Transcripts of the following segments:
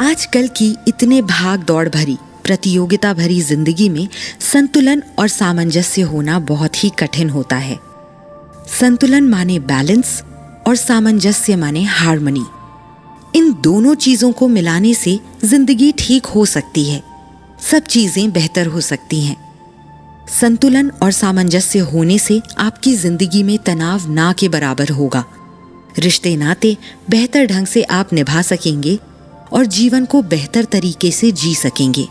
आजकल की इतने भाग दौड़ भरी, प्रतियोगिता भरी जिंदगी में संतुलन और सामंजस्य होना बहुत ही कठिन होता है। संतुलन माने बैलेंस और सामंजस्य माने हार्मनी। इन दोनों चीजों को मिलाने से जिंदगी ठीक हो सकती है, सब चीजें बेहतर हो सकती हैं। संतुलन और सामंजस्य होने से आपकी जिंदगी में तनाव ना के बराबर होगा। रिश्ते नाते बेहतर ढंग से आप निभा सकेंगे और जीवन को बेहतर तरीके से जी सकेंगे।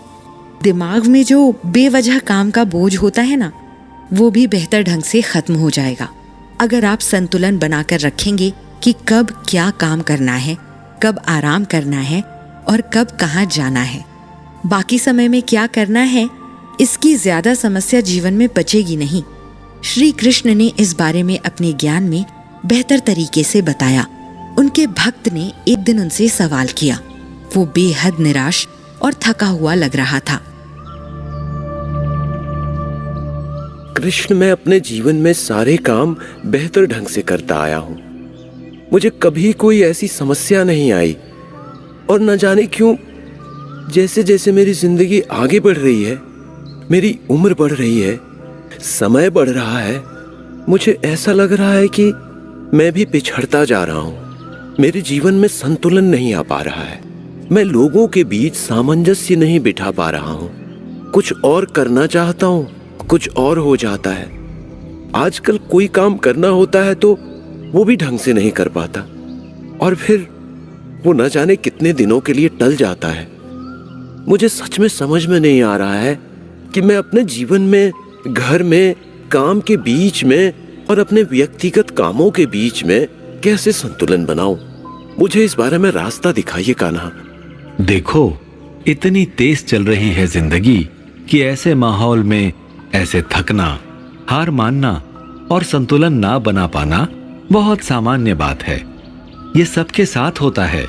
दिमाग में जो बेवजह काम का बोझ होता है ना, वो भी बेहतर ढंग से खत्म हो जाएगा अगर आप संतुलन बनाकर रखेंगे कि कब क्या काम करना है, कब आराम करना है और कब कहाँ जाना है। बाकी समय में क्या करना है, इसकी ज्यादा समस्या जीवन में बचेगी नहीं। श्री कृष्ण ने इस बारे में अपने ज्ञान में बेहतर तरीके से बताया। उनके भक्त ने एक दिन उनसे सवाल किया। वो बेहद निराश और थका हुआ लग रहा था। कृष्ण, मैं अपने जीवन में सारे काम बेहतर ढंग से करता आया हूं। मुझे कभी कोई ऐसी समस्या नहीं आई और न जाने क्यों जैसे जैसे मेरी जिंदगी आगे बढ़ रही है, मेरी उम्र बढ़ रही है, समय बढ़ रहा है, मुझे ऐसा लग रहा है कि मैं भी पिछड़ता जा रहा हूं। मेरे जीवन में संतुलन नहीं आ पा रहा है। मैं लोगों के बीच सामंजस्य नहीं बिठा पा रहा हूं। कुछ और करना चाहता हूं, कुछ और हो जाता है। आजकल कोई काम करना होता है तो वो भी ढंग से नहीं कर पाता और फिर वो न जाने कितने दिनों के लिए टल जाता है। मुझे सच में समझ में नहीं आ रहा है कि मैं अपने जीवन में, घर में, काम के बीच में और अपने व्यक्तिगत कामों के बीच में कैसे संतुलन बनाऊं। मुझे इस बारे में रास्ता दिखाइए कान्हा। देखो, इतनी तेज चल रही है जिंदगी कि ऐसे माहौल में ऐसे थकना, हार मानना और संतुलन ना बना पाना बहुत सामान्य बात है। ये सबके साथ होता है,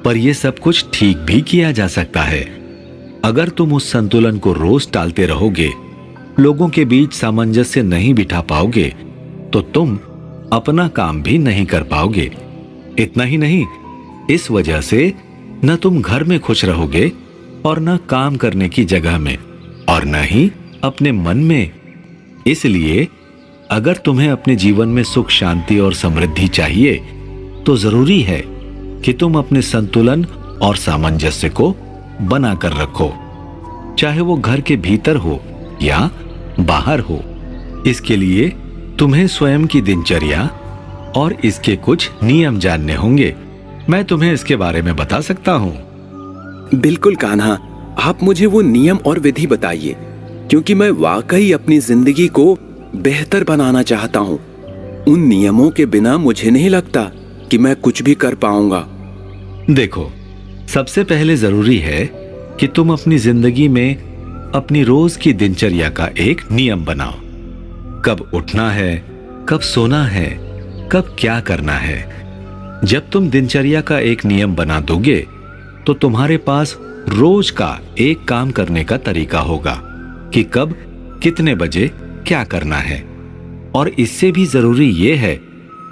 पर यह सब कुछ ठीक भी किया जा सकता है। अगर तुम उस संतुलन को रोज टालते रहोगे, लोगों के बीच सामंजस्य नहीं बिठा पाओगे, तो तुम अपना काम भी नहीं कर पाओगे। इतना ही नहीं, इस वजह से न तुम घर में खुश रहोगे और न काम करने की जगह में और न ही अपने मन में। इसलिए अगर तुम्हें अपने जीवन में सुख, शांति और समृद्धि चाहिए, तो जरूरी है कि तुम अपने संतुलन और सामंजस्य को बना कर रखो, चाहे वो घर के भीतर हो या बाहर हो। इसके लिए तुम्हें स्वयं की दिनचर्या और इसके कुछ नियम जानने होंगे। मैं तुम्हें इसके बारे में बता सकता हूं। बिल्कुल कान्हा, आप मुझे वो नियम और विधि बताइए, क्योंकि मैं वाकई अपनी जिंदगी को बेहतर बनाना चाहता हूं। उन नियमों के बिना मुझे नहीं लगता कि मैं कुछ भी कर पाऊंगा। देखो, सबसे पहले जरूरी है कि तुम अपनी जिंदगी में अपनी रोज की दिनचर्या का एक नियम बनाओ। कब उठना है, कब सोना है, कब क्या करना है। जब तुम दिनचर्या का एक नियम बना दोगे, तो तुम्हारे पास रोज का एक काम करने का तरीका होगा कि कब कितने बजे क्या करना है। और इससे भी जरूरी यह है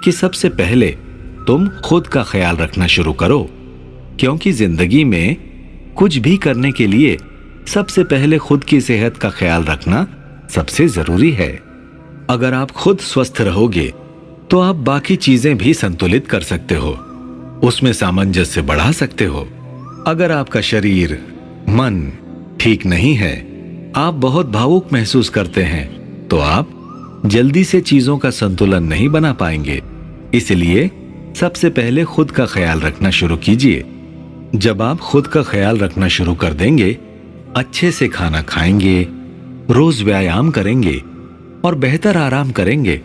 कि सबसे पहले तुम खुद का ख्याल रखना शुरू करो, क्योंकि जिंदगी में कुछ भी करने के लिए सबसे पहले खुद की सेहत का ख्याल रखना सबसे जरूरी है। अगर आप खुद स्वस्थ रहोगे तो आप बाकी चीजें भी संतुलित कर सकते हो, उसमें सामंजस्य बढ़ा सकते हो। अगर आपका शरीर, मन ठीक नहीं है, आप बहुत भावुक महसूस करते हैं, तो आप जल्दी से चीजों का संतुलन नहीं बना पाएंगे। इसलिए सबसे पहले खुद का ख्याल रखना शुरू कीजिए। जब आप खुद का ख्याल रखना शुरू कर देंगे, अच्छे से खाना खाएंगे, रोज व्यायाम करेंगे और बेहतर आराम करेंगे,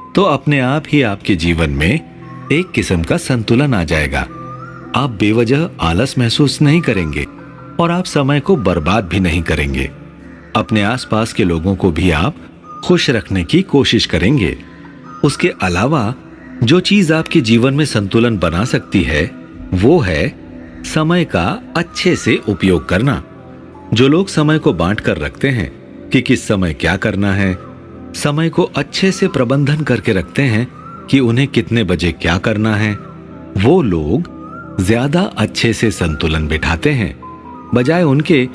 तो अपने आप ही आपके जीवन में एक किस्म का संतुलन आ जाएगा। आप बेवजह आलस महसूस नहीं करेंगे और आप समय को बर्बाद भी नहीं करेंगे। अपने आसपास के लोगों को भी आप खुश रखने की कोशिश करेंगे। उसके अलावा जो चीज आपके जीवन में संतुलन बना सकती है, वो है समय का अच्छे से उपयोग करना। जो लोग समय को बांट कर रखते हैं कि किस समय क्या करना है, समय को अच्छे से प्रबंधन करके रखते हैं कि उन्हें कितने बजे क्या करना है, वो लोग ज्यादा अच्छे से संतुलन बिठाते हैं, बजाय उनके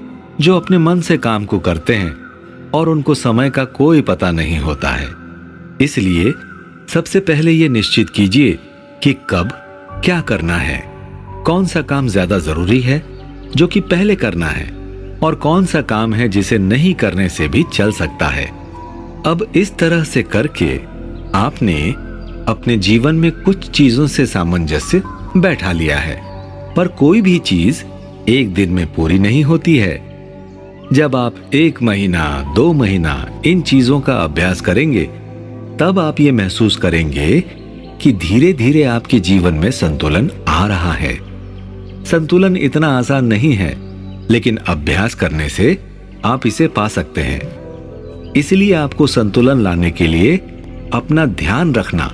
जो अपने मन से काम को करते हैं और उनको समय का कोई पता नहीं होता है। इसलिए सबसे पहले ये निश्चित कीजिए कि कब क्या करना है, कौन सा काम ज्यादा जरूरी है जो कि पहले करना है, और कौन सा काम है जिसे नहीं करने से भी चल सकता है। अब इस तरह से करके आपने अपने जीवन में कुछ चीजों से सामंजस्य बैठा लिया है, पर कोई भी चीज एक दिन में पूरी नहीं होती है। जब आप 1 महीना 2 महीना इन चीजों का अभ्यास करेंगे, तब आप ये महसूस करेंगे कि धीरे धीरे आपके जीवन में संतुलन आ रहा है। संतुलन इतना आसान नहीं है, लेकिन अभ्यास करने से आप इसे पा सकते हैं। इसलिए आपको संतुलन लाने के लिए अपना ध्यान रखना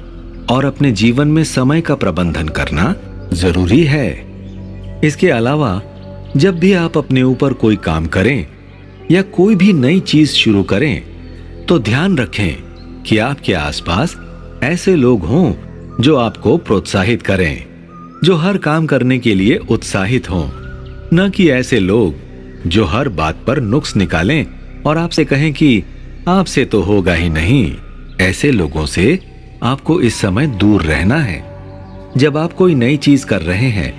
और अपने जीवन में समय का प्रबंधन करना जरूरी है। इसके अलावा जब भी आप अपने ऊपर कोई काम करें या कोई भी नई चीज शुरू करें, तो ध्यान रखें कि आपके आसपास ऐसे लोग हों जो आपको प्रोत्साहित करें, जो हर काम करने के लिए उत्साहित हों, न कि ऐसे लोग जो हर बात पर नुक्स निकालें और आपसे कहें कि आपसे तो होगा ही नहीं। ऐसे लोगों से आपको इस समय दूर रहना है। जब आप कोई नई चीज कर रहे हैं,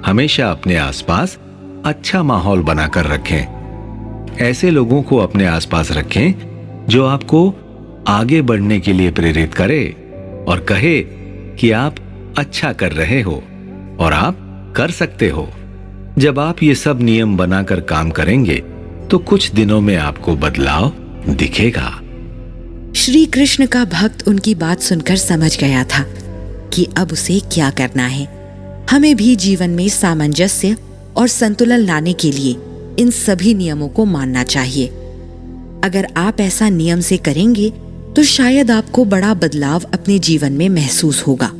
हमेशा अपने आसपास अच्छा माहौल बनाकर रखें। ऐसे लोगों को अपने आसपास रखें जो आपको आगे बढ़ने के लिए प्रेरित करे और कहे कि आप अच्छा कर रहे हो और आप कर सकते हो। जब आप ये सब नियम बनाकर काम करेंगे, तो कुछ दिनों में आपको बदलाव दिखेगा। श्री कृष्ण का भक्त उनकी बात सुनकर समझ गया था कि अब उसे क्या करना है। हमें भी जीवन में सामंजस्य और संतुलन लाने के लिए इन सभी नियमों को मानना चाहिए। अगर आप ऐसा नियम से करेंगे, तो शायद आपको बड़ा बदलाव अपने जीवन में महसूस होगा।